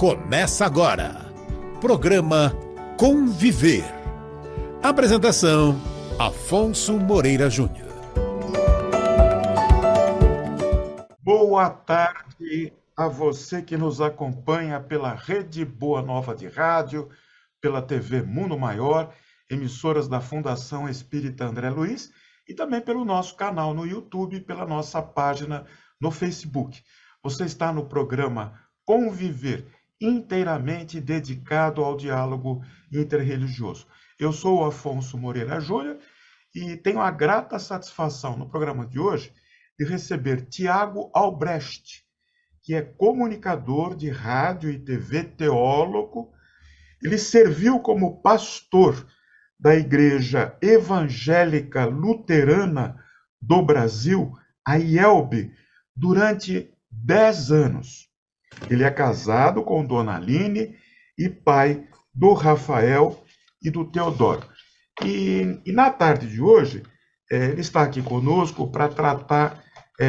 Começa agora. Programa Conviver. Apresentação: Afonso Moreira Júnior. Boa tarde a você que nos acompanha pela Rede Boa Nova de Rádio, pela TV Mundo Maior, emissoras da Fundação Espírita André Luiz e também pelo nosso canal no YouTube, pela nossa página no Facebook. Você está no programa Conviver, inteiramente dedicado ao diálogo interreligioso. Eu sou o Afonso Moreira Júnior e tenho a grata satisfação no programa de hoje de receber Tiago Albrecht, que é comunicador de rádio e TV, teólogo. Ele serviu como pastor da Igreja Evangélica Luterana do Brasil, a IELB, durante 10 anos. Ele é casado com Dona Aline e pai do Rafael e do Teodoro. E na tarde de hoje, ele está aqui conosco para tratar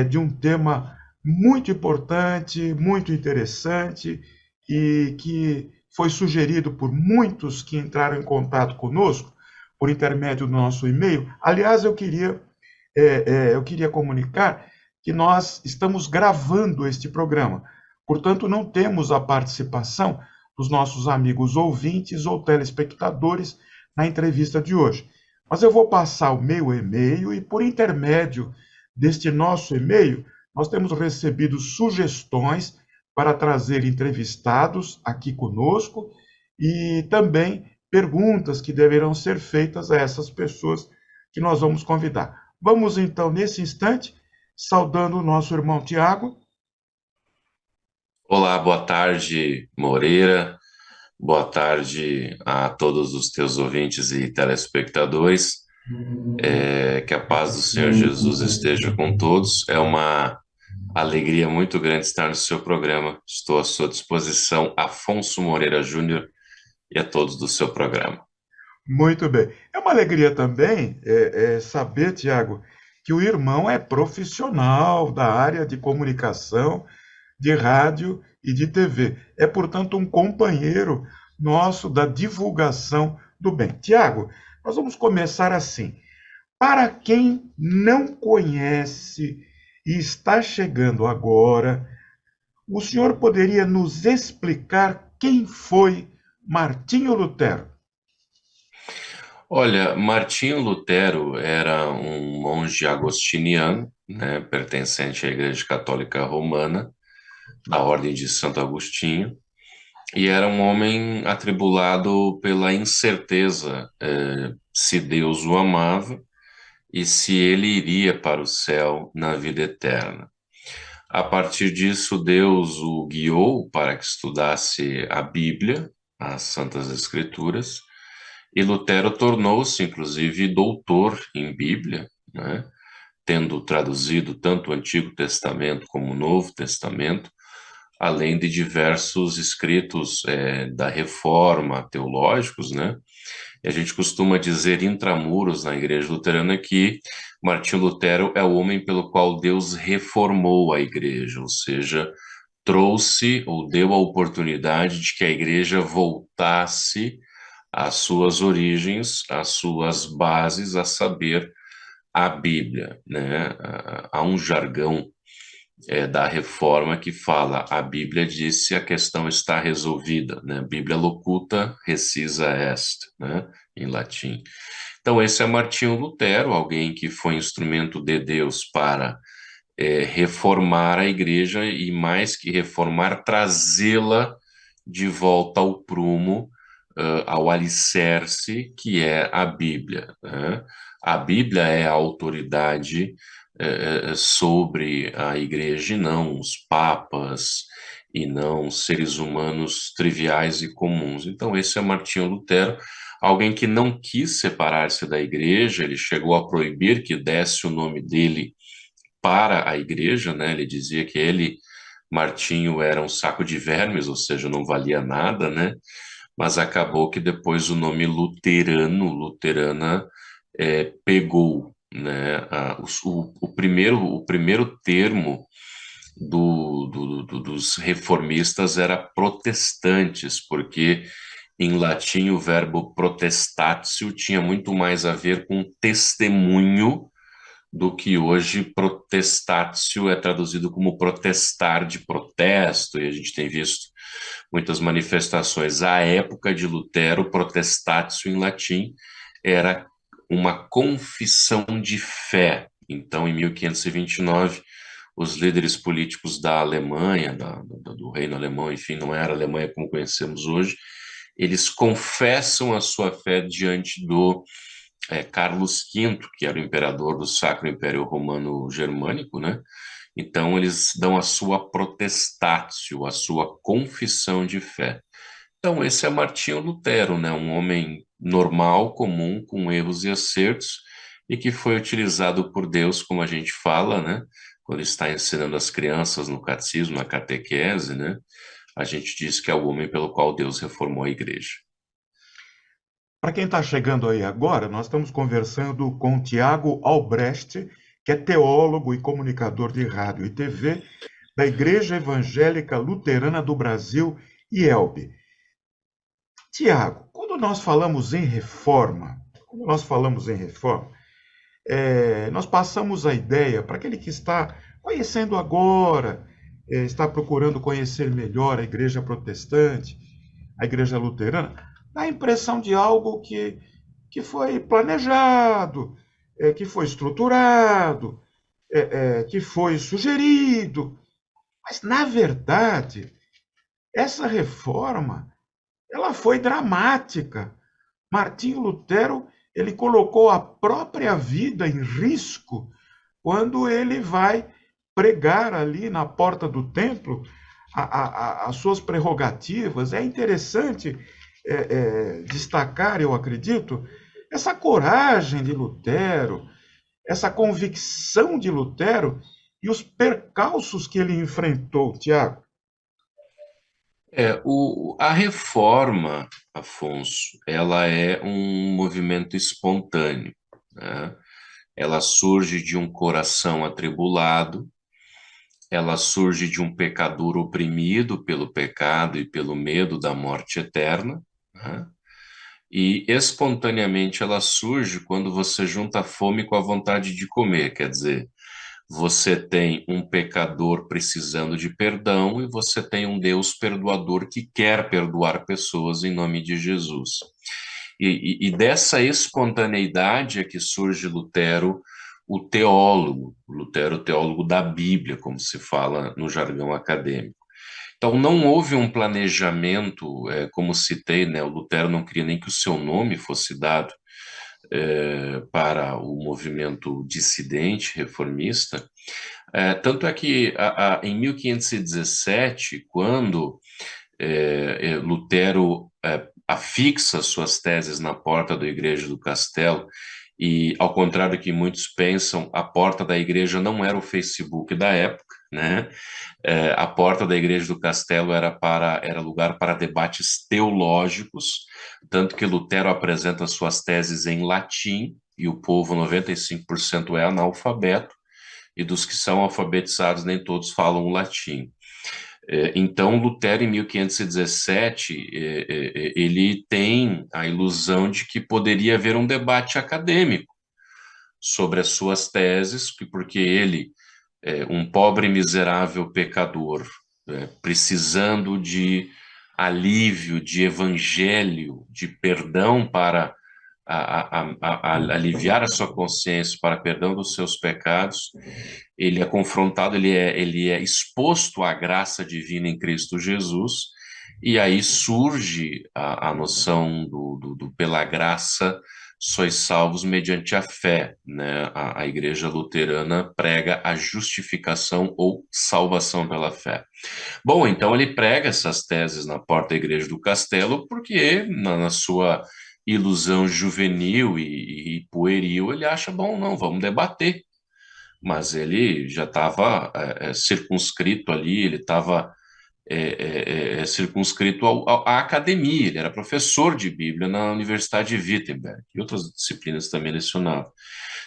de um tema muito importante, muito interessante e que foi sugerido por muitos que entraram em contato conosco por intermédio do nosso e-mail. Aliás, eu queria comunicar que nós estamos gravando este programa. Portanto, não temos a participação dos nossos amigos ouvintes ou telespectadores na entrevista de hoje. Mas eu vou passar o meu e-mail e, por intermédio deste nosso e-mail, nós temos recebido sugestões para trazer entrevistados aqui conosco e também perguntas que deverão ser feitas a essas pessoas que nós vamos convidar. Vamos, então, nesse instante, saudando o nosso irmão Tiago. Olá, boa tarde, Moreira. Boa tarde a todos os teus ouvintes e telespectadores. Que a paz do Senhor Jesus esteja com todos. É uma alegria muito grande estar no seu programa. Estou à sua disposição, Afonso Moreira Júnior, e a todos do seu programa. Muito bem. É uma alegria também saber, Tiago, que o irmão é profissional da área de comunicação, de rádio e de TV. É, portanto, um companheiro nosso da divulgação do bem. Tiago, nós vamos começar assim. Para quem não conhece e está chegando agora, o senhor poderia nos explicar quem foi Martinho Lutero? Olha, Martinho Lutero era um monge agostiniano, né, pertencente à Igreja Católica Romana, da Ordem de Santo Agostinho, e era um homem atribulado pela incerteza se Deus o amava e se ele iria para o céu na vida eterna. A partir disso, Deus o guiou para que estudasse a Bíblia, as Santas Escrituras, e Lutero tornou-se, inclusive, doutor em Bíblia, né, tendo traduzido tanto o Antigo Testamento como o Novo Testamento, além de diversos escritos da Reforma teológicos, né? E a gente costuma dizer intramuros na Igreja Luterana que Martinho Lutero é o homem pelo qual Deus reformou a Igreja, ou seja, trouxe ou deu a oportunidade de que a Igreja voltasse às suas origens, às suas bases, a saber, a Bíblia, né? Há um jargão da Reforma que fala: a Bíblia disse, a questão está resolvida, né? Bíblia locuta, recisa est, né? Em latim. Então esse é Martinho Lutero, alguém que foi instrumento de Deus para reformar a igreja e, mais que reformar, trazê-la de volta ao prumo, ao alicerce que é a Bíblia, né? A Bíblia é a autoridade sobre a igreja e não os papas e não seres humanos triviais e comuns. Então esse é Martinho Lutero, alguém que não quis separar-se da igreja. Ele chegou a proibir que desse o nome dele para a igreja, né? Ele dizia que ele, Martinho, era um saco de vermes, ou seja, não valia nada, né? Mas acabou que depois o nome luterano, luterana, pegou, né? O primeiro termo dos reformistas era protestantes, porque em latim o verbo protestatio tinha muito mais a ver com testemunho do que hoje protestatio é traduzido como protestar de protesto, e a gente tem visto muitas manifestações. À época de Lutero, protestatio em latim era uma confissão de fé. Então, em 1529, os líderes políticos da Alemanha, do Reino Alemão, enfim, não era a Alemanha como conhecemos hoje, eles confessam a sua fé diante do Carlos V, que era o imperador do Sacro Império Romano Germânico, né? Então, eles dão a sua protestatio, a sua confissão de fé. Então, esse é Martinho Lutero, né? Um homem normal, comum, com erros e acertos, e que foi utilizado por Deus, como a gente fala, né? Quando está ensinando as crianças no catecismo, na catequese, né? A gente diz que é o homem pelo qual Deus reformou a igreja. Para quem está chegando aí agora, nós estamos conversando com Tiago Albrecht, que é teólogo e comunicador de rádio e TV da Igreja Evangélica Luterana do Brasil, IELB. Tiago, quando nós falamos em reforma, nós passamos a ideia para aquele que está conhecendo agora, está procurando conhecer melhor a igreja protestante, a igreja luterana, dá a impressão de algo que foi planejado, que foi estruturado, que foi sugerido. Mas, na verdade, essa reforma ela foi dramática. Martinho Lutero ele colocou a própria vida em risco quando ele vai pregar ali na porta do templo as suas prerrogativas. É interessante destacar, eu acredito, essa coragem de Lutero, essa convicção de Lutero e os percalços que ele enfrentou, Tiago. A reforma, Afonso, ela é um movimento espontâneo, né? Ela surge de um coração atribulado, ela surge de um pecador oprimido pelo pecado e pelo medo da morte eterna, né? E espontaneamente ela surge quando você junta a fome com a vontade de comer, quer dizer, você tem um pecador precisando de perdão e você tem um Deus perdoador que quer perdoar pessoas em nome de Jesus. E dessa espontaneidade é que surge Lutero, o teólogo da Bíblia, como se fala no jargão acadêmico. Então, não houve um planejamento, como citei, né? O Lutero não queria nem que o seu nome fosse dado para o movimento dissidente reformista. Tanto é que em 1517, quando Lutero afixa suas teses na porta da Igreja do Castelo, e ao contrário do que muitos pensam, a porta da igreja não era o Facebook da época, né? A porta da Igreja do Castelo era lugar para debates teológicos, tanto que Lutero apresenta suas teses em latim, e o povo, 95% é analfabeto, e dos que são alfabetizados, nem todos falam latim. Então, Lutero, em 1517, ele tem a ilusão de que poderia haver um debate acadêmico sobre as suas teses, porque ele, um pobre miserável pecador, precisando de alívio, de evangelho, de perdão para aliviar a sua consciência para perdão dos seus pecados, ele é confrontado, ele é exposto à graça divina em Cristo Jesus, e aí surge a noção do pela graça sois salvos mediante a fé, né? A Igreja Luterana prega a justificação ou salvação pela fé. Bom, então ele prega essas teses na porta da Igreja do Castelo porque, na sua ilusão juvenil e pueril, ele acha, bom, não, vamos debater. Mas ele já estava circunscrito ali, ele estava circunscrito à academia, ele era professor de Bíblia na Universidade de Wittenberg, e outras disciplinas também lecionava.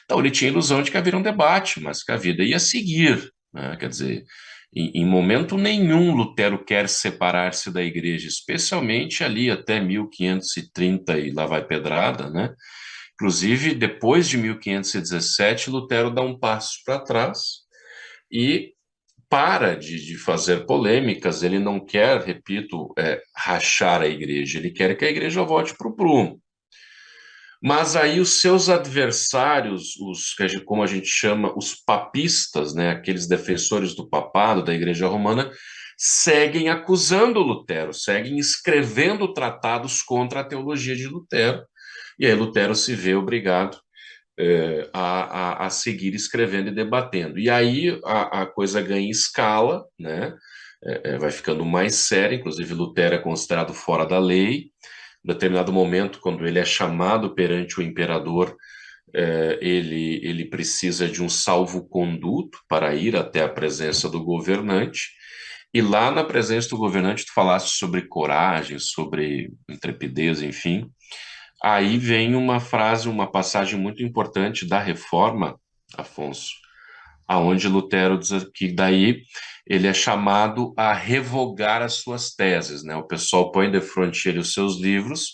Então ele tinha a ilusão de que haveria um debate, mas que a vida ia seguir, né? Quer dizer, Em momento nenhum Lutero quer separar-se da igreja, especialmente ali até 1530 e lá vai pedrada, né? Inclusive, depois de 1517, Lutero dá um passo para trás e para de fazer polêmicas. Ele não quer, repito, rachar a igreja, ele quer que a igreja volte para o prumo. Mas aí os seus adversários, como a gente chama, os papistas, né, aqueles defensores do papado, da Igreja Romana, seguem acusando Lutero, seguem escrevendo tratados contra a teologia de Lutero. E aí Lutero se vê obrigado a seguir escrevendo e debatendo. E aí a coisa ganha escala, né? Vai ficando mais séria, inclusive Lutero é considerado fora da lei. Em determinado momento, quando ele é chamado perante o imperador, ele precisa de um salvo-conduto para ir até a presença do governante. E lá na presença do governante, tu falaste sobre coragem, sobre intrepidez, enfim. Aí vem uma frase, uma passagem muito importante da Reforma, Afonso, aonde Lutero diz que daí ele é chamado a revogar as suas teses, né? O pessoal põe de frente ele os seus livros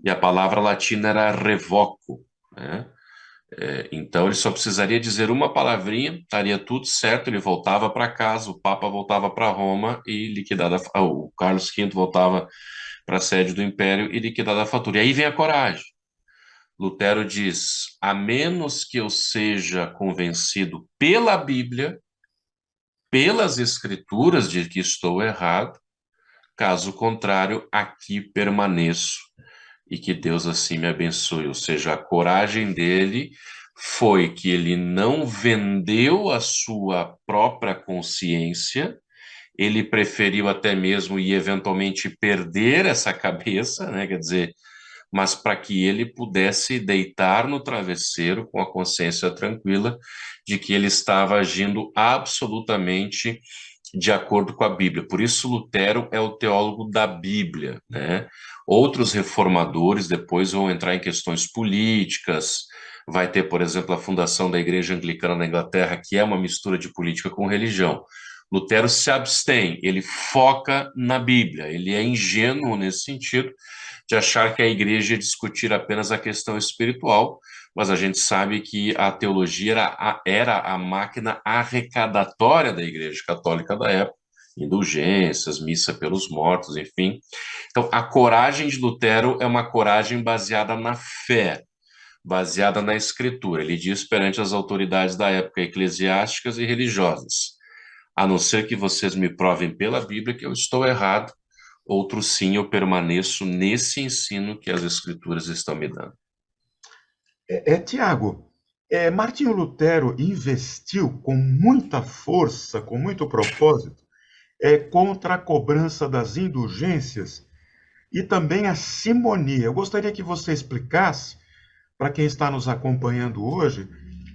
e a palavra latina era revoco, né? Então ele só precisaria dizer uma palavrinha, estaria tudo certo, ele voltava para casa, o Papa voltava para Roma e liquidada, o Carlos V voltava para a sede do Império e liquidada a fatura. E aí vem a coragem. Lutero diz: a menos que eu seja convencido pela Bíblia, pelas Escrituras de que estou errado, caso contrário, aqui permaneço e que Deus assim me abençoe. Ou seja, a coragem dele foi que ele não vendeu a sua própria consciência, ele preferiu até mesmo e eventualmente perder essa cabeça, né? Quer dizer, mas para que ele pudesse deitar no travesseiro com a consciência tranquila de que ele estava agindo absolutamente de acordo com a Bíblia. Por isso, Lutero é o teólogo da Bíblia, né? Outros reformadores depois vão entrar em questões políticas. Vai ter, por exemplo, a fundação da Igreja Anglicana na Inglaterra, que é uma mistura de política com religião. Lutero se abstém, ele foca na Bíblia, ele é ingênuo nesse sentido, de achar que a igreja ia discutir apenas a questão espiritual, mas a gente sabe que a teologia era a máquina arrecadatória da Igreja Católica da época, indulgências, missa pelos mortos, enfim. Então, a coragem de Lutero é uma coragem baseada na fé, baseada na Escritura. Ele diz perante as autoridades da época eclesiásticas e religiosas: a não ser que vocês me provem pela Bíblia que eu estou errado, outro sim, eu permaneço nesse ensino que as Escrituras estão me dando. Tiago, Martinho Lutero investiu com muita força, com muito propósito, contra a cobrança das indulgências e também a simonia. Eu gostaria que você explicasse, para quem está nos acompanhando hoje,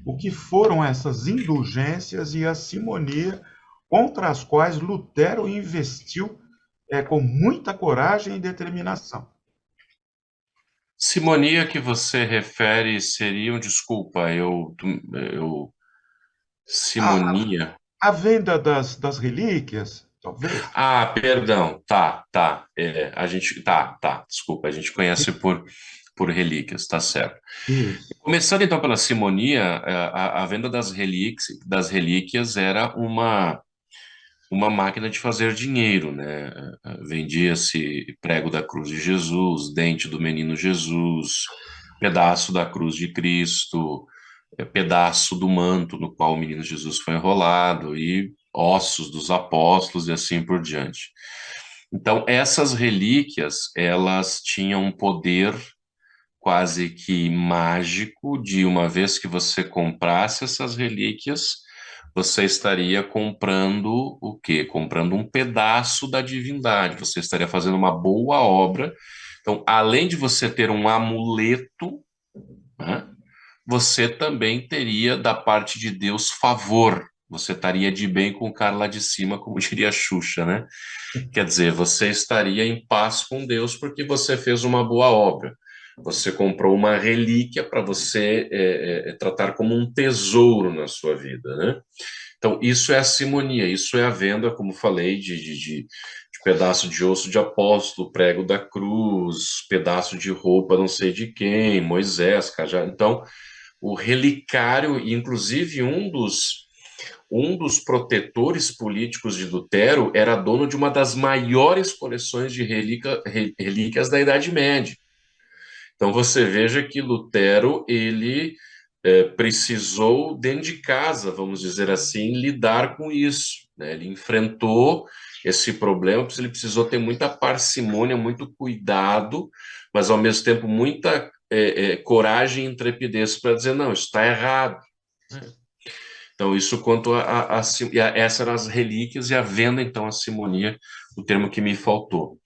o que foram essas indulgências e a simonia contra as quais Lutero investiu com muita coragem e determinação. Simonia que você refere seriam, desculpa, A, simonia. a venda das relíquias, talvez? Ah, perdão, tá, desculpa, a gente conhece por relíquias, tá certo. Isso. Começando então pela simonia, a venda das relíquias era uma máquina de fazer dinheiro, né? Vendia-se prego da cruz de Jesus, dente do menino Jesus, pedaço da cruz de Cristo, pedaço do manto no qual o menino Jesus foi enrolado e ossos dos apóstolos e assim por diante. Então, essas relíquias, elas tinham um poder quase que mágico de uma vez que você comprasse essas relíquias, você estaria comprando o quê? Comprando um pedaço da divindade, você estaria fazendo uma boa obra. Então, além de você ter um amuleto, né, você também teria da parte de Deus favor. Você estaria de bem com o cara lá de cima, como diria a Xuxa, né? Quer dizer, você estaria em paz com Deus porque você fez uma boa obra. Você comprou uma relíquia para você tratar como um tesouro na sua vida, né? Então, isso é a simonia, isso é a venda, como falei, de pedaço de osso de apóstolo, prego da cruz, pedaço de roupa não sei de quem, Moisés, cajado. Então, o relicário, inclusive um dos protetores políticos de Lutero era dono de uma das maiores coleções de relíquias da Idade Média. Então você veja que Lutero ele precisou dentro de casa, vamos dizer assim, lidar com isso, né? Ele enfrentou esse problema, porque ele precisou ter muita parcimônia, muito cuidado, mas ao mesmo tempo muita coragem e intrepidez para dizer não, isso está errado. Então, isso quanto essas eram as relíquias e a venda, então, a simonia, o termo que me faltou.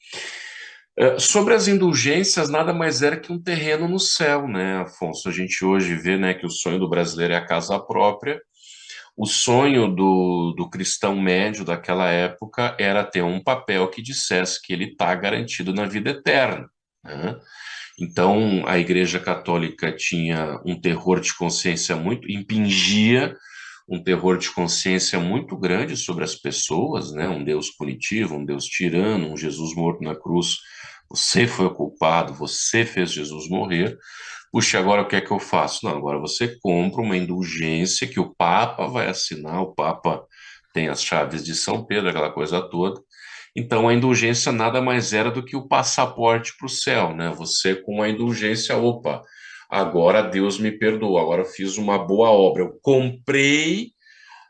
Sobre as indulgências, nada mais era que um terreno no céu, né, Afonso? A gente hoje vê, né, que o sonho do brasileiro é a casa própria. O sonho do cristão médio daquela época era ter um papel que dissesse que ele está garantido na vida eterna, né? Então, a Igreja Católica tinha um terror de consciência impingia um terror de consciência muito grande sobre as pessoas, né? Um Deus punitivo, um Deus tirano, um Jesus morto na cruz. Você foi o culpado, você fez Jesus morrer. Puxa, agora o que é que eu faço? Não, agora você compra uma indulgência que o Papa vai assinar, o Papa tem as chaves de São Pedro, aquela coisa toda. Então a indulgência nada mais era do que o passaporte para o céu, né? Você com a indulgência, opa, agora Deus me perdoou, agora eu fiz uma boa obra, eu comprei,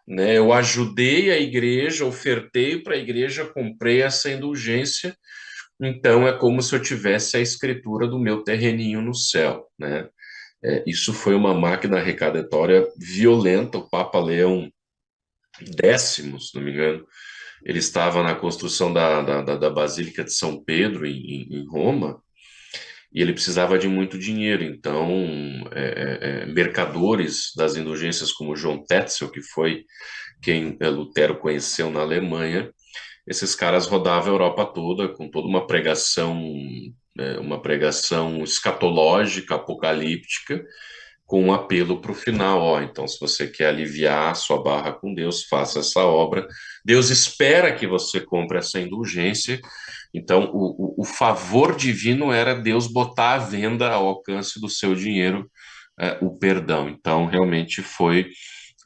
né? Eu ajudei a igreja, ofertei para a igreja, comprei essa indulgência. Então é como se eu tivesse a escritura do meu terreninho no céu, né? Isso foi uma máquina arrecadatória violenta. O Papa Leão X, se não me engano, ele estava na construção da Basílica de São Pedro, em Roma, e ele precisava de muito dinheiro. Então, mercadores das indulgências, como João Tetzel, que foi quem Lutero conheceu na Alemanha, esses caras rodavam a Europa toda com toda uma pregação escatológica, apocalíptica, com um apelo para o final, ó, então se você quer aliviar a sua barra com Deus, faça essa obra. Deus espera que você compre essa indulgência. Então, o favor divino era Deus botar à venda ao alcance do seu dinheiro o perdão. Então, realmente foi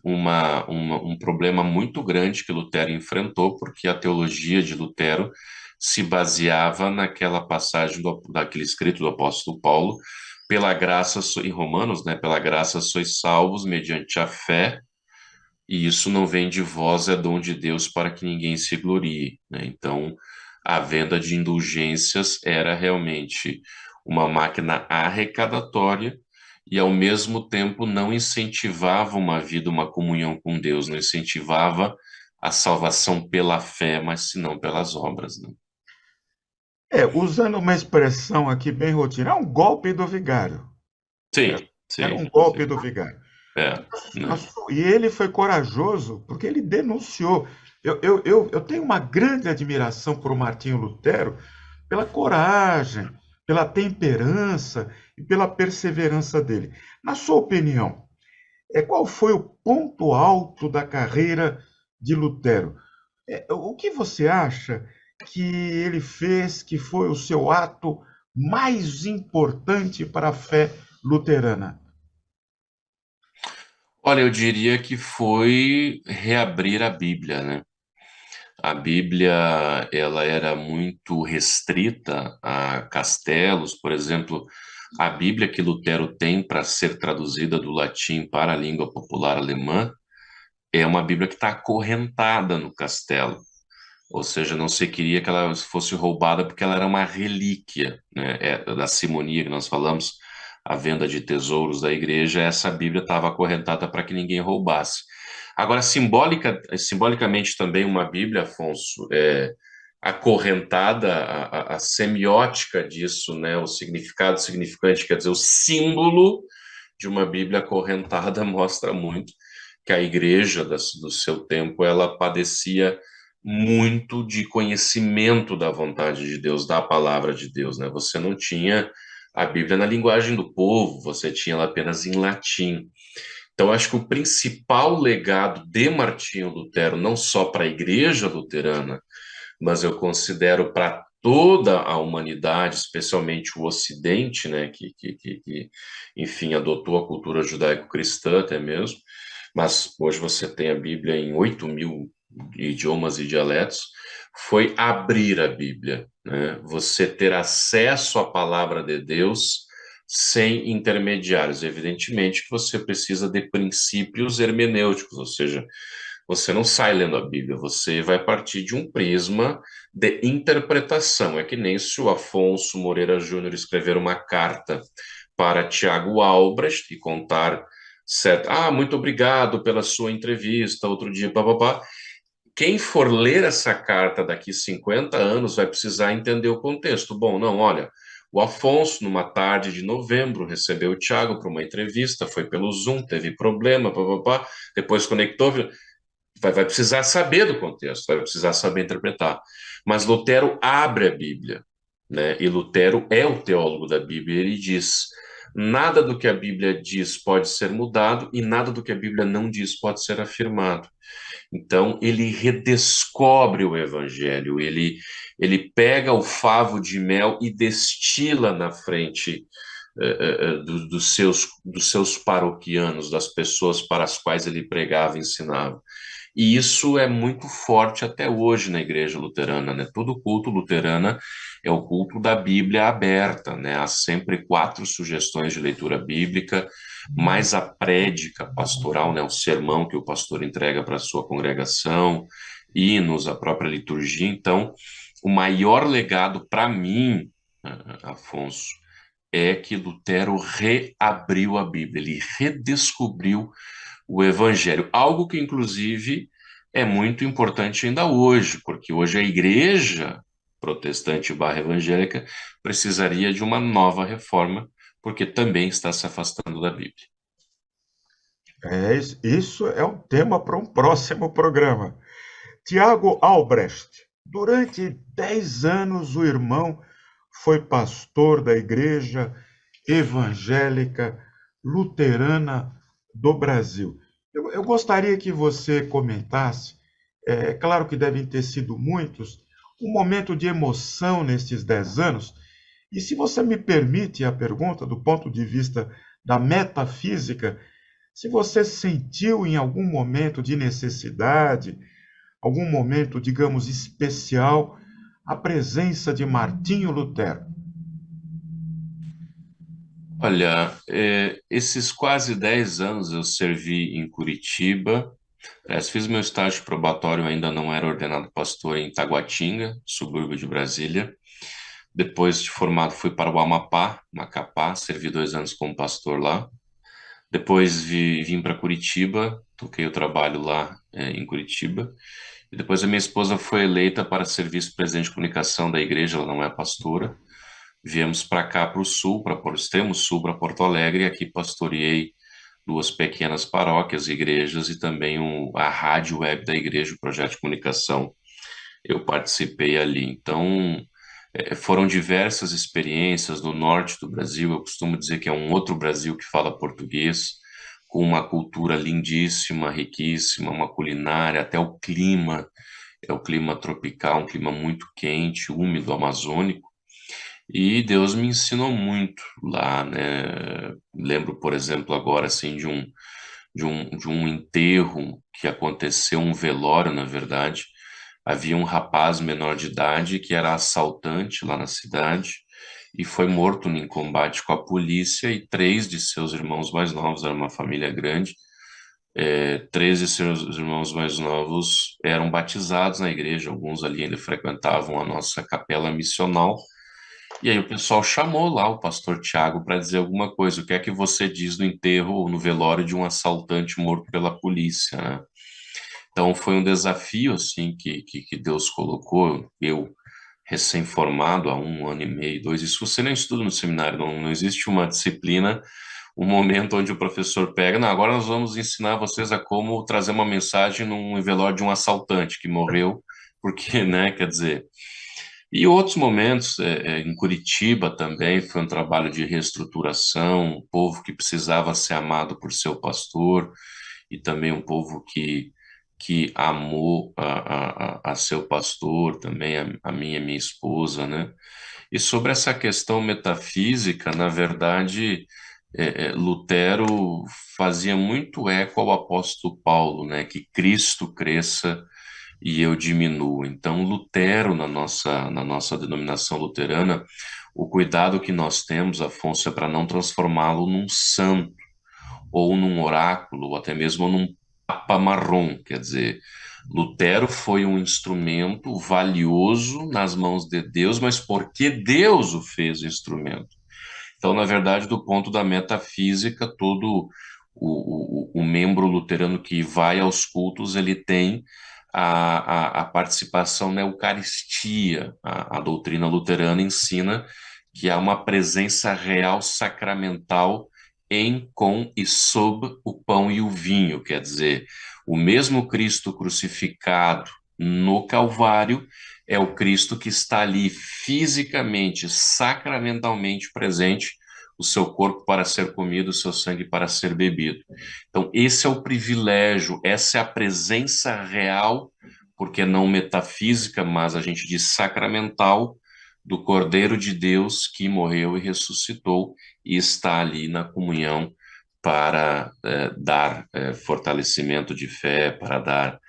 um problema muito grande que Lutero enfrentou, porque a teologia de Lutero se baseava naquela passagem daquele escrito do apóstolo Paulo, pela graça, em Romanos, né, pela graça sois salvos mediante a fé, e isso não vem de vós, é dom de Deus para que ninguém se glorie, né? Então, a venda de indulgências era realmente uma máquina arrecadatória e, ao mesmo tempo, não incentivava uma vida, uma comunhão com Deus, não incentivava a salvação pela fé, mas senão pelas obras, né? Usando uma expressão aqui bem rotina, é um golpe do vigário. Sim, Era sim, um golpe sim. do vigário. Né? E ele foi corajoso porque ele denunciou. Eu tenho uma grande admiração por Martinho Lutero pela coragem, pela temperança e pela perseverança dele. Na sua opinião, qual foi o ponto alto da carreira de Lutero? O que você acha que ele fez que foi o seu ato mais importante para a fé luterana? Olha, eu diria que foi reabrir a Bíblia, né? A Bíblia, ela era muito restrita a castelos, por exemplo, a Bíblia que Lutero tem para ser traduzida do latim para a língua popular alemã é uma Bíblia que está acorrentada no castelo, ou seja, não se queria que ela fosse roubada porque ela era uma relíquia, né? Da simonia que nós falamos, a venda de tesouros da igreja, essa Bíblia estava acorrentada para que ninguém roubasse. Agora, simbolicamente também uma Bíblia, Afonso, acorrentada, a semiótica disso, né? O significado significante, quer dizer, o símbolo de uma Bíblia acorrentada mostra muito que a igreja do seu tempo, ela padecia muito de conhecimento da vontade de Deus, da palavra de Deus, né? Você não tinha a Bíblia na linguagem do povo, você tinha ela apenas em latim. Então, acho que o principal legado de Martinho Lutero, não só para a Igreja Luterana, mas eu considero para toda a humanidade, especialmente o Ocidente, né, enfim, adotou a cultura judaico-cristã até mesmo, mas hoje você tem a Bíblia em 8.000 idiomas e dialetos, foi abrir a Bíblia, né? Você ter acesso à palavra de Deus sem intermediários. Evidentemente que você precisa de princípios hermenêuticos, ou seja, você não sai lendo a Bíblia, você vai partir de um prisma de interpretação. É que nem se o Afonso Moreira Júnior escrever uma carta para Tiago Albrecht e contar certo. Ah, muito obrigado pela sua entrevista, outro dia, papapá. Quem for ler essa carta daqui 50 anos vai precisar entender o contexto. Bom, não, olha, o Afonso, numa tarde de novembro, recebeu o Tiago para uma entrevista, foi pelo Zoom, teve problema, papapá, depois conectou, vai precisar saber do contexto, vai precisar saber interpretar. Mas Lutero abre a Bíblia, né? E Lutero é o teólogo da Bíblia. Ele diz: nada do que a Bíblia diz pode ser mudado e nada do que a Bíblia não diz pode ser afirmado. Então, ele redescobre o Evangelho, ele pega o favo de mel e destila na frente dos seus paroquianos, das pessoas para as quais ele pregava e ensinava. E isso é muito forte até hoje na Igreja Luterana, né? Todo culto luterana é o culto da Bíblia aberta, né? Há sempre 4 sugestões de leitura bíblica, mais a prédica pastoral, né? O sermão que o pastor entrega para a sua congregação, hinos, a própria liturgia. Então, o maior legado para mim, Afonso, é que Lutero reabriu a Bíblia, ele redescobriu o Evangelho, algo que, inclusive, é muito importante ainda hoje, porque hoje a igreja protestante barra evangélica precisaria de uma nova reforma, porque também está se afastando da Bíblia. Isso é um tema para um próximo programa. Tiago Albrecht, durante 10 anos, o irmão foi pastor da Igreja Evangélica Luterana do Brasil. Eu gostaria que você comentasse, claro que devem ter sido muitos, um momento de emoção nestes 10 anos. E se você me permite a pergunta, do ponto de vista da metafísica, se você sentiu em algum momento de necessidade, algum momento, digamos, especial, a presença de Martinho Lutero. Olha, esses quase 10 anos eu servi em Curitiba. Fiz meu estágio probatório, ainda não era ordenado pastor em Taguatinga, subúrbio de Brasília. Depois de formado, fui para o Amapá, Macapá, servi 2 anos como pastor lá. Depois vim para Curitiba, toquei o trabalho lá em Curitiba. E depois a minha esposa foi eleita para ser vice-presidente de comunicação da igreja, ela não é pastora. Viemos para cá, para o sul, para o extremo sul, para Porto Alegre, e aqui pastoreei 2 pequenas paróquias, igrejas e também a rádio web da igreja, o projeto de comunicação. Eu participei ali. Então, foram diversas experiências no norte do Brasil. Eu costumo dizer que é um outro Brasil que fala português, com uma cultura lindíssima, riquíssima, uma culinária, até o clima. É o clima tropical, um clima muito quente, úmido, amazônico. E Deus me ensinou muito lá, né? Lembro, por exemplo, agora assim de um enterro que aconteceu, um velório, na verdade. Havia um rapaz menor de idade que era assaltante lá na cidade e foi morto em combate com a polícia e 3 de seus irmãos mais novos, era uma família grande, 3 de seus irmãos mais novos eram batizados na igreja, alguns ali ainda frequentavam a nossa capela missional. E aí o pessoal chamou lá o pastor Tiago para dizer alguma coisa. O que é que você diz no enterro ou no velório de um assaltante morto pela polícia, né? Então foi um desafio assim que Deus colocou. Eu recém-formado há 1 ano e meio, 2. Isso você nem estuda no seminário, não existe uma disciplina, um momento onde o professor pega, não, agora nós vamos ensinar vocês a como trazer uma mensagem num velório de um assaltante que morreu, porque, né, quer dizer, E outros momentos, em Curitiba também, foi um trabalho de reestruturação, um povo que precisava ser amado por seu pastor, e também um povo que amou a seu pastor, também a minha e minha esposa, né? E sobre essa questão metafísica, na verdade, Lutero fazia muito eco ao apóstolo Paulo, né? Que Cristo cresça e eu diminuo. Então, Lutero, na nossa denominação luterana, o cuidado que nós temos, Afonso, é para não transformá-lo num santo, ou num oráculo, ou até mesmo num papa marrom, quer dizer, Lutero foi um instrumento valioso nas mãos de Deus, mas porque Deus o fez instrumento. Então, na verdade, do ponto da metafísica, todo o membro luterano que vai aos cultos, ele tem a participação na Eucaristia. A doutrina luterana ensina que há uma presença real sacramental em, com e sob o pão e o vinho, quer dizer, o mesmo Cristo crucificado no Calvário é o Cristo que está ali fisicamente, sacramentalmente presente, o seu corpo para ser comido, o seu sangue para ser bebido. Então, esse é o privilégio, essa é a presença real, porque não metafísica, mas a gente diz sacramental, do Cordeiro de Deus que morreu e ressuscitou e está ali na comunhão para dar fortalecimento de fé, para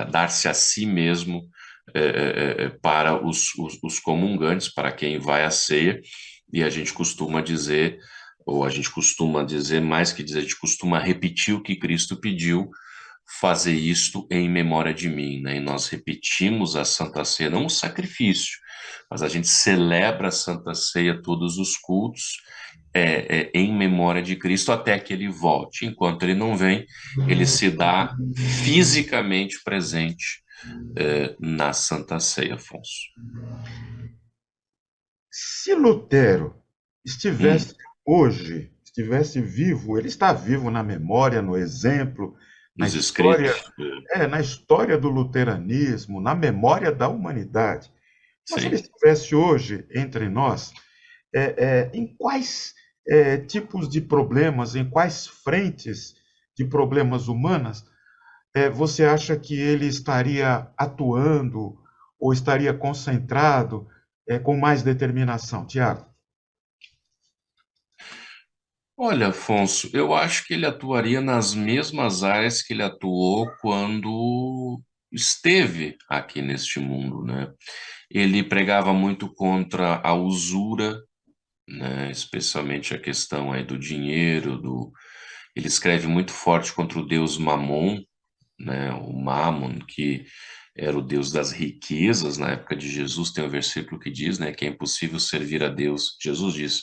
dar-se a si mesmo para os comungantes, para quem vai à ceia, e a gente costuma dizer, ou a gente costuma dizer mais que dizer, a gente costuma repetir o que Cristo pediu, fazer isto em memória de mim, né? E nós repetimos a Santa Ceia, não o sacrifício, mas a gente celebra a Santa Ceia todos os cultos, em memória de Cristo até que ele volte. Enquanto ele não vem, ele se dá fisicamente presente na Santa Ceia, Afonso. Se Lutero Hum, estivesse hoje, estivesse vivo, ele está vivo na memória, no exemplo, na nos história, escritos, na história do luteranismo, na memória da humanidade. Mas se ele sim. estivesse hoje entre nós, em quais tipos de problemas, em quais frentes de problemas humanas você acha que ele estaria atuando ou estaria concentrado com mais determinação, Tiago? Olha, Afonso, eu acho que ele atuaria nas mesmas áreas que ele atuou quando esteve aqui neste mundo, né? Ele pregava muito contra a usura, né? Especialmente a questão aí do dinheiro, ele escreve muito forte contra o deus Mamon, né? O Mammon, que era o deus das riquezas na época de Jesus. Tem um versículo que diz, né, que é impossível servir a Deus. Jesus diz,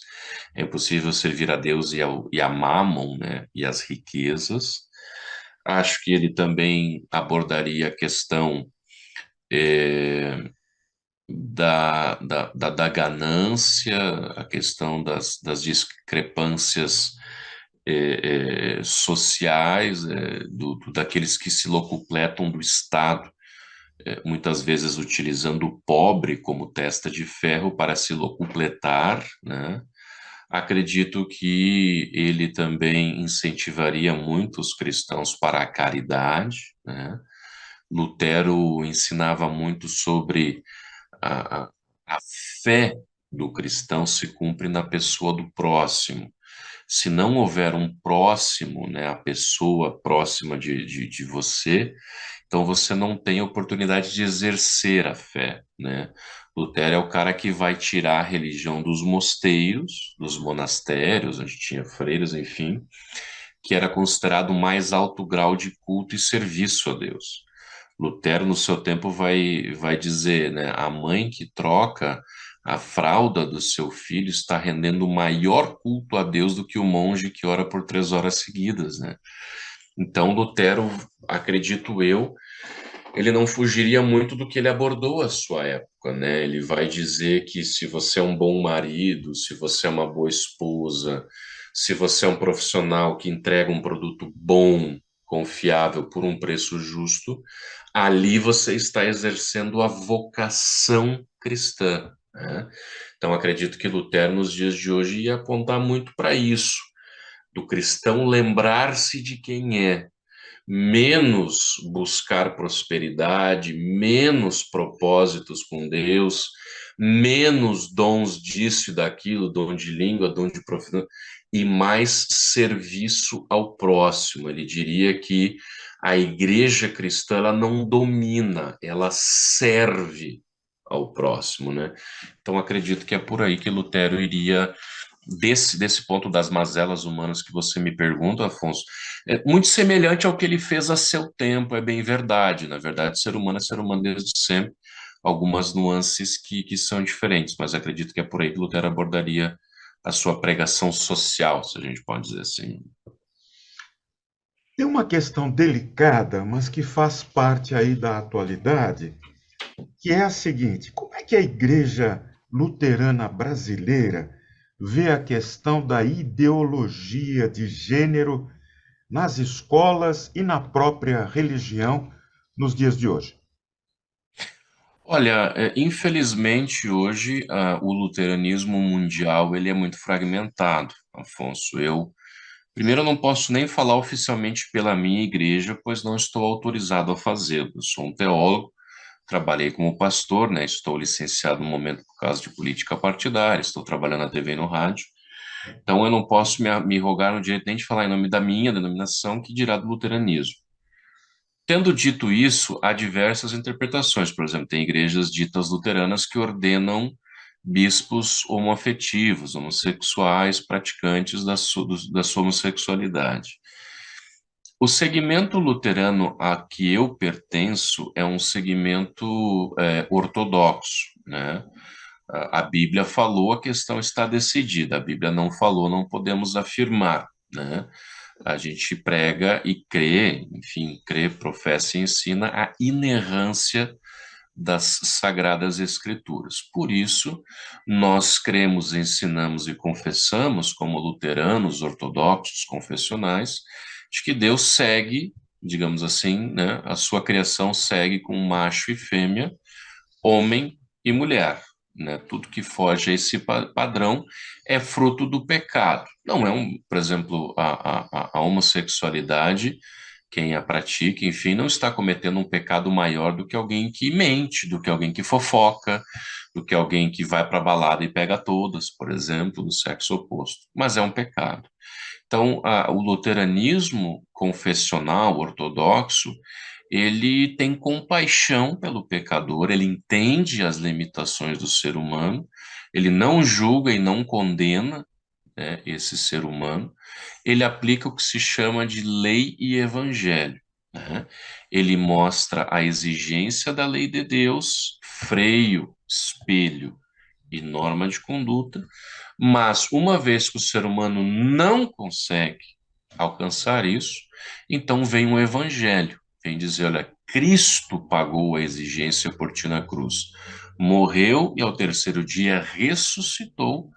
é impossível servir a Deus e a Mammon, né, e as riquezas. Acho que ele também abordaria a questão da ganância, a questão das discrepâncias sociais, daqueles que se locupletam do Estado, muitas vezes utilizando o pobre como testa de ferro para se locupletar, né? Acredito que ele também incentivaria muito os cristãos para a caridade, né? Lutero ensinava muito sobre a, a, a fé do cristão se cumpre na pessoa do próximo. Se não houver um próximo, né, a pessoa próxima de você, então você não tem oportunidade de exercer a fé, né? Lutero é o cara que vai tirar a religião dos mosteiros, dos monastérios, onde tinha freiras, enfim, que era considerado o mais alto grau de culto e serviço a Deus. Lutero, no seu tempo, vai dizer, né, a mãe que troca a fralda do seu filho está rendendo maior culto a Deus do que o monge que ora por 3 horas seguidas, né? Então, Lutero, acredito eu, ele não fugiria muito do que ele abordou à sua época, né? Ele vai dizer que se você é um bom marido, se você é uma boa esposa, se você é um profissional que entrega um produto bom, confiável por um preço justo, ali você está exercendo a vocação cristã, né? Então, acredito que Lutero, nos dias de hoje, ia apontar muito para isso, do cristão lembrar-se de quem é, menos buscar prosperidade, menos propósitos com Deus, menos dons disso e daquilo, dom de língua, dom de profissão, e mais serviço ao próximo. Ele diria que a igreja cristã ela não domina, ela serve ao próximo, né? Então acredito que é por aí que Lutero iria desse ponto das mazelas humanas que você me pergunta, Afonso, é muito semelhante ao que ele fez a seu tempo, é bem verdade. Na verdade, ser humano é ser humano desde sempre, algumas nuances que são diferentes, mas acredito que é por aí que Lutero abordaria a sua pregação social, se a gente pode dizer assim. Tem uma questão delicada, mas que faz parte aí da atualidade, que é a seguinte: como é que a Igreja Luterana Brasileira vê a questão da ideologia de gênero nas escolas e na própria religião nos dias de hoje? Olha, infelizmente hoje o luteranismo mundial ele é muito fragmentado, Afonso. Primeiro, eu não posso nem falar oficialmente pela minha igreja, pois não estou autorizado a fazê-lo. Eu sou um teólogo, trabalhei como pastor, né? Estou licenciado no momento por causa de política partidária, estou trabalhando na TV e no rádio. Então, eu não posso me rogar no direito nem de falar em nome da minha denominação, que dirá do luteranismo. Tendo dito isso, há diversas interpretações. Por exemplo, tem igrejas ditas luteranas que ordenam bispos homoafetivos, homossexuais, praticantes da sua homossexualidade. O segmento luterano a que eu pertenço é um segmento ortodoxo, né? A Bíblia falou, a questão está decidida. A Bíblia não falou, não podemos afirmar, né? A gente prega e crê, enfim, crê, professa e ensina a inerrância das Sagradas Escrituras. Por isso, nós cremos, ensinamos e confessamos, como luteranos, ortodoxos, confessionais, de que Deus segue, digamos assim, né, a sua criação segue com macho e fêmea, homem e mulher. Né? Tudo que foge a esse padrão é fruto do pecado. Não é por exemplo, a homossexualidade, quem a pratica, enfim, não está cometendo um pecado maior do que alguém que mente, do que alguém que fofoca, do que alguém que vai para a balada e pega todas, por exemplo, do sexo oposto. Mas é um pecado. Então, o luteranismo confessional ortodoxo, ele tem compaixão pelo pecador, ele entende as limitações do ser humano, ele não julga e não condena, né, esse ser humano, ele aplica o que se chama de lei e evangelho, né? Ele mostra a exigência da lei de Deus, freio, espelho e norma de conduta, mas uma vez que o ser humano não consegue alcançar isso, então vem o evangelho, vem dizer, olha, Cristo pagou a exigência por ti na cruz, morreu e ao terceiro dia ressuscitou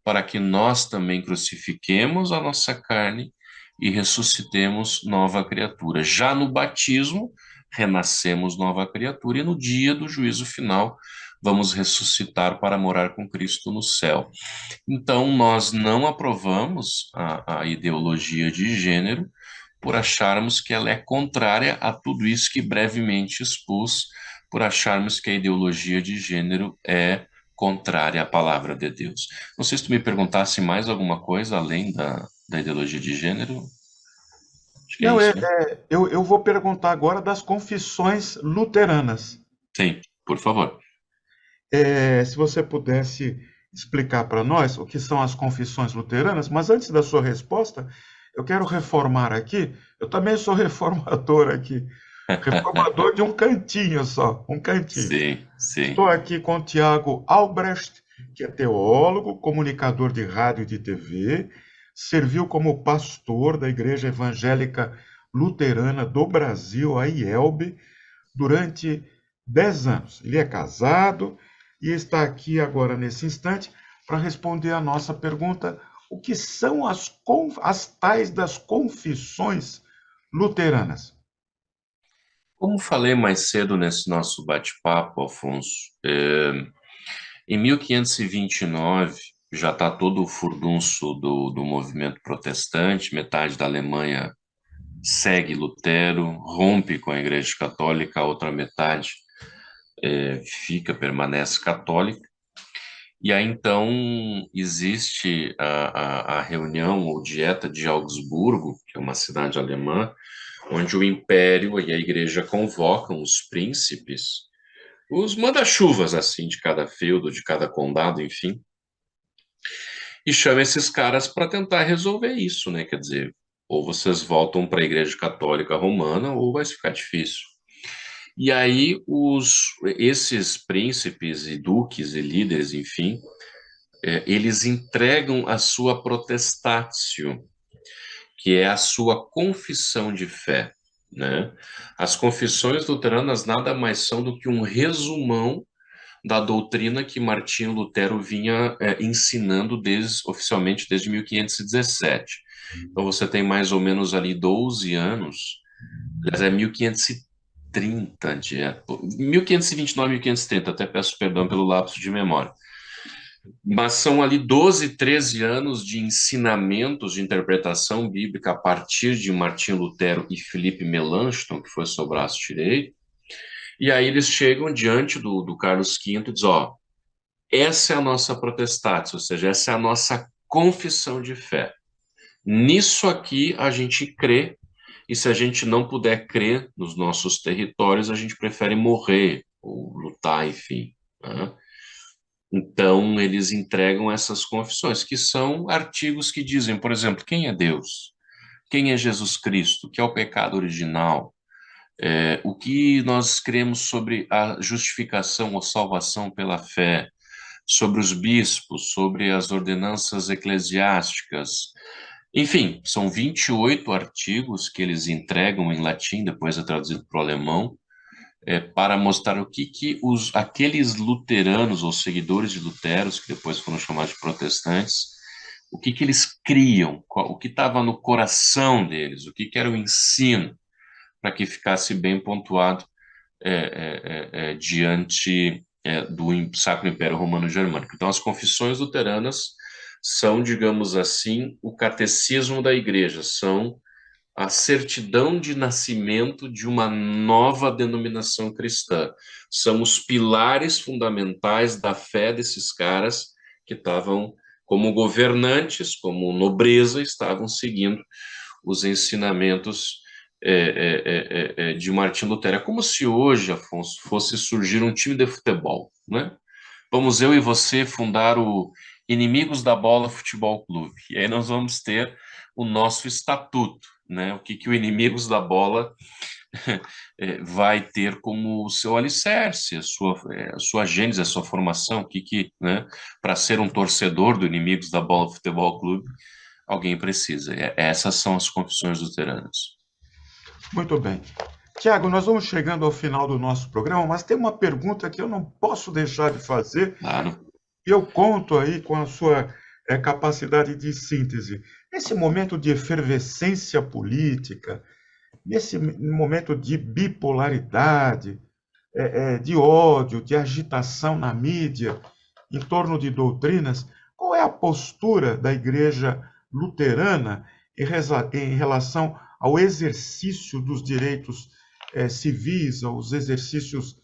para que nós também crucifiquemos a nossa carne e ressuscitemos nova criatura. Já no batismo, renascemos nova criatura e no dia do juízo final vamos ressuscitar para morar com Cristo no céu. Então, nós não aprovamos a ideologia de gênero por acharmos que ela é contrária a tudo isso que brevemente expus, por acharmos que a ideologia de gênero é contrária à palavra de Deus. Não sei se tu me perguntasse mais alguma coisa além da ideologia de gênero. Acho que é Não, isso, né? eu vou perguntar agora das confissões luteranas. Sim, por favor. Se você pudesse explicar para nós o que são as confissões luteranas, mas antes da sua resposta, eu quero reformar aqui. Eu também sou reformador aqui, reformador de um cantinho só, um cantinho. Sim, sim. Estou aqui com o Tiago Albrecht, que é teólogo, comunicador de rádio e de TV, serviu como pastor da Igreja Evangélica Luterana do Brasil, a IELB, durante 10 anos. Ele é casado e está aqui agora, nesse instante, para responder a nossa pergunta: o que são as tais das confissões luteranas? Como falei mais cedo nesse nosso bate-papo, Afonso, Em 1529, já está todo o furdunço do movimento protestante, metade da Alemanha segue Lutero, rompe com a Igreja Católica, a outra metade permanece católica. E aí, então, existe a reunião ou dieta de Augsburgo, que é uma cidade alemã, onde o império e a igreja convocam os príncipes, os manda-chuvas, assim, de cada feudo, de cada condado, enfim, e chama esses caras para tentar resolver isso, né? Quer dizer, ou vocês voltam para a Igreja Católica Romana, ou vai ficar difícil. E aí, esses príncipes e duques e líderes, enfim, eles entregam a sua protestatio, que é a sua confissão de fé, né? As confissões luteranas nada mais são do que um resumão da doutrina que Martinho Lutero vinha ensinando oficialmente desde 1517. Então você tem mais ou menos ali 12 anos, aliás, é 1530, 1529, 1530, até peço perdão pelo lapso de memória. Mas são ali 12, 13 anos de ensinamentos de interpretação bíblica a partir de Martinho Lutero e Felipe Melanchthon, que foi seu braço direito. E aí eles chegam diante do Carlos V e dizem, ó, essa é a nossa protestatis, ou seja, essa é a nossa confissão de fé. Nisso aqui a gente crê, e se a gente não puder crer nos nossos territórios, a gente prefere morrer ou lutar, enfim, né? Então, eles entregam essas confissões, que são artigos que dizem, por exemplo, quem é Deus? Quem é Jesus Cristo? O que é o pecado original? O que nós cremos sobre a justificação ou salvação pela fé? Sobre os bispos, sobre as ordenanças eclesiásticas. Enfim, são 28 artigos que eles entregam em latim, depois é traduzido para o alemão, para mostrar o que aqueles luteranos ou seguidores de Luteros, que depois foram chamados de protestantes, o que eles criam, o que estava no coração deles, o que era o ensino, para que ficasse bem pontuado diante do Sacro Império Romano Germânico. Então, as confissões luteranas são, digamos assim, o catecismo da Igreja, são a certidão de nascimento de uma nova denominação cristã. São os pilares fundamentais da fé desses caras que estavam, como governantes, como nobreza, estavam seguindo os ensinamentos de Martim Lutero. É como se hoje, Afonso, fosse surgir um time de futebol, né? Vamos eu e você fundar o Inimigos da Bola Futebol Clube. E aí nós vamos ter o nosso estatuto, né? O que o Inimigos da Bola vai ter como seu alicerce, a sua gênese, a sua formação, né? Para ser um torcedor do Inimigos da Bola Futebol Clube, alguém precisa. Essas são as confissões luteranas. Muito bem. Tiago, nós vamos chegando ao final do nosso programa, mas tem uma pergunta que eu não posso deixar de fazer. Claro. E eu conto aí com a sua capacidade de síntese. Nesse momento de efervescência política, nesse momento de bipolaridade, de ódio, de agitação na mídia, em torno de doutrinas, qual é a postura da Igreja luterana em relação ao exercício dos direitos civis, aos exercícios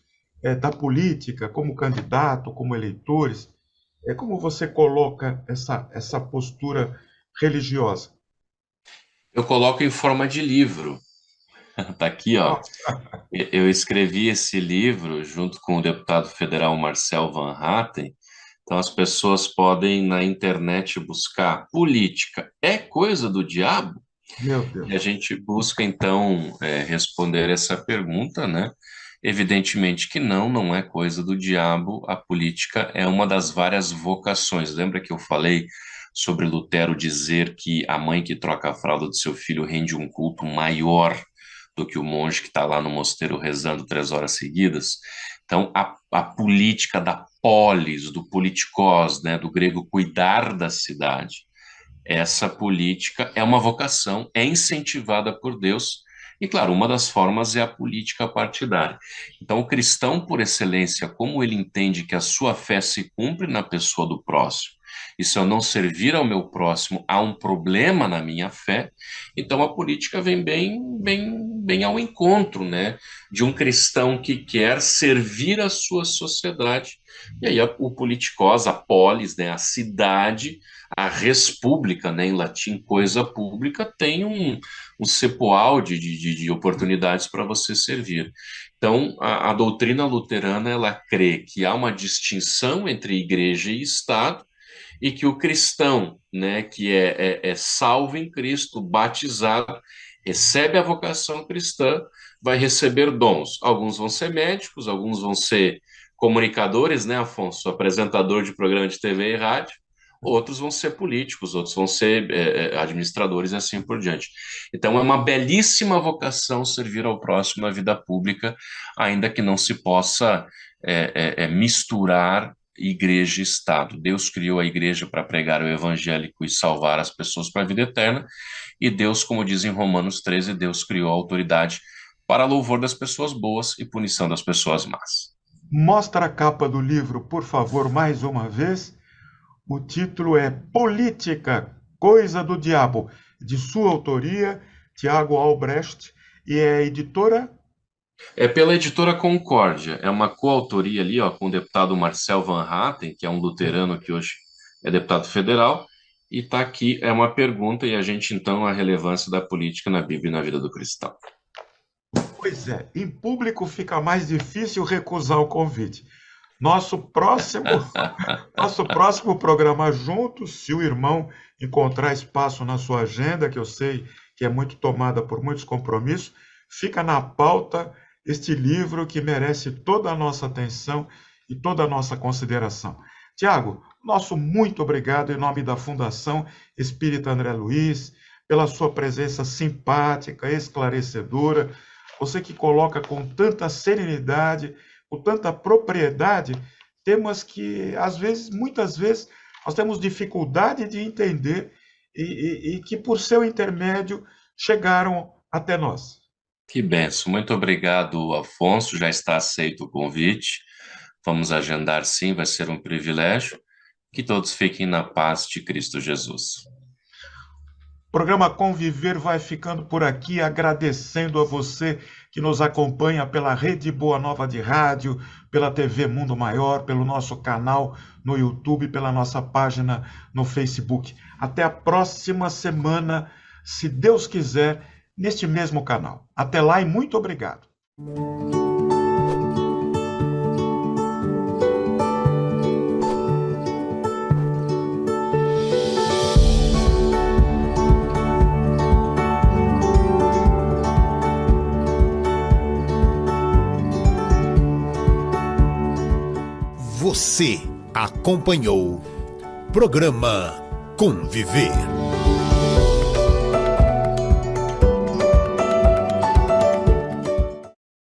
da política, como candidato, como eleitores? Como você coloca essa postura religiosa? Eu coloco em forma de livro. Tá aqui, ó. Eu escrevi esse livro junto com o deputado federal Marcel Van Hatten. Então as pessoas podem na internet buscar política é coisa do diabo? Meu Deus. E a gente busca então responder essa pergunta, né? Evidentemente que não é coisa do diabo. A política é uma das várias vocações. Lembra que eu falei sobre Lutero dizer que a mãe que troca a fralda do seu filho rende um culto maior do que o monge que está lá no mosteiro rezando 3 horas seguidas? Então, a política da polis, do politikos, né, do grego cuidar da cidade, essa política é uma vocação, é incentivada por Deus E, claro, uma das formas é a política partidária. Então, o cristão, por excelência, como ele entende que a sua fé se cumpre na pessoa do próximo, e se eu não servir ao meu próximo, há um problema na minha fé, então a política vem bem ao encontro, né, de um cristão que quer servir a sua sociedade. E aí o politicós, a polis, né, a cidade, a res publica, né, em latim, coisa pública, tem um cepoal de oportunidades para você servir. Então, a doutrina luterana, ela crê que há uma distinção entre igreja e Estado, e que o cristão, né, que é salvo em Cristo, batizado, recebe a vocação cristã, vai receber dons. Alguns vão ser médicos, alguns vão ser comunicadores, né, Afonso, apresentador de programa de TV e rádio, outros vão ser políticos, outros vão ser administradores e assim por diante. Então é uma belíssima vocação servir ao próximo na vida pública, ainda que não se possa misturar igreja e Estado. Deus criou a igreja para pregar o evangélico e salvar as pessoas para a vida eterna, e Deus, como diz em Romanos 13, Deus criou a autoridade para louvor das pessoas boas e punição das pessoas más. Mostra a capa do livro, por favor, mais uma vez. O título é Política, Coisa do Diabo, de sua autoria, Tiago Albrecht, e é a editora... É pela editora Concórdia, é uma coautoria ali, ó, com o deputado Marcel Van Hatten, que é um luterano que hoje é deputado federal, e está aqui, é uma pergunta, e a gente então, a relevância da política na Bíblia e na vida do cristão. Pois é, em público fica mais difícil recusar o convite. Nosso próximo programa juntos, se o irmão encontrar espaço na sua agenda, que eu sei que é muito tomada por muitos compromissos, fica na pauta este livro que merece toda a nossa atenção e toda a nossa consideração. Tiago, nosso muito obrigado em nome da Fundação Espírita André Luiz, pela sua presença simpática, esclarecedora, você que coloca com tanta serenidade, com tanta propriedade, temas que, muitas vezes, nós temos dificuldade de entender e que, por seu intermédio, chegaram até nós. Que benção. Muito obrigado, Afonso. Já está aceito o convite. Vamos agendar sim, vai ser um privilégio. Que todos fiquem na paz de Cristo Jesus. O programa Conviver vai ficando por aqui, agradecendo a você que nos acompanha pela Rede Boa Nova de Rádio, pela TV Mundo Maior, pelo nosso canal no YouTube, pela nossa página no Facebook. Até a próxima semana, se Deus quiser, neste mesmo canal. Até lá e muito obrigado. Você acompanhou Programa Conviver.